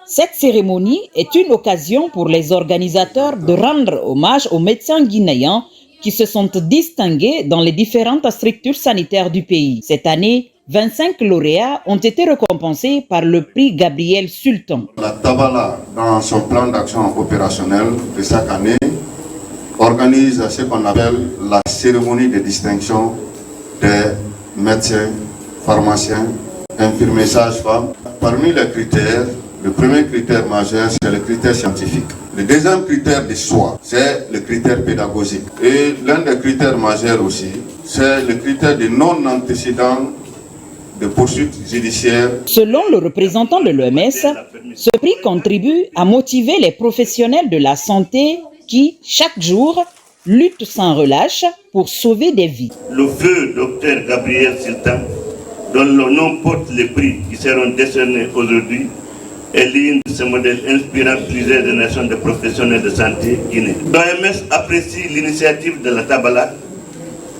Cette cérémonie est une occasion pour les organisateurs de rendre hommage aux médecins guinéens qui se sont distingués dans les différentes structures sanitaires du pays. Cette année, 25 lauréats ont été récompensés par le prix Gabriel Sultan. La Tabala, dans son plan d'action opérationnel de chaque année, organise ce qu'on appelle la cérémonie de distinction des médecins, pharmaciens, infirmiers, sages-femmes. Parmi les critères, le premier critère majeur, c'est le critère scientifique. Le deuxième critère de choix, c'est le critère pédagogique. Et l'un des critères majeurs aussi, c'est le critère de non-antécédent de poursuites judiciaires. Selon le représentant de l'OMS, ce prix contribue à motiver les professionnels de la santé qui, chaque jour, luttent sans relâche pour sauver des vies. Le feu docteur Gabriel Sultan, dont le nom porte les prix qui seront décernés aujourd'hui, est l'une de ces modèles inspirant plusieurs générations de professionnels de santé guinéens. L'OMS apprécie l'initiative de la Tabala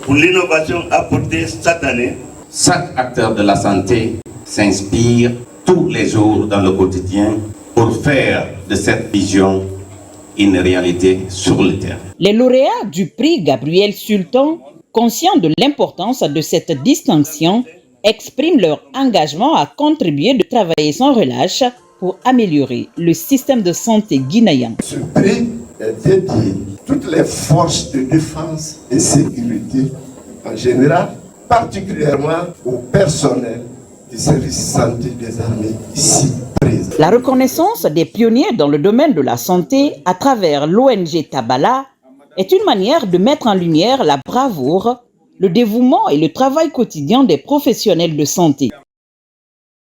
pour l'innovation apportée cette année. Chaque acteur de la santé s'inspire tous les jours dans le quotidien pour faire de cette vision une réalité sur le terrain. Les lauréats du prix Gabriel Sultan, conscients de l'importance de cette distinction, expriment leur engagement à contribuer de travailler sans relâche pour améliorer le système de santé guinéen. Ce prix est dédié à toutes les forces de défense et sécurité en général, particulièrement au personnel du service santé des armées ici présent. La reconnaissance des pionniers dans le domaine de la santé à travers l'ONG Tabala est une manière de mettre en lumière la bravoure, le dévouement et le travail quotidien des professionnels de santé.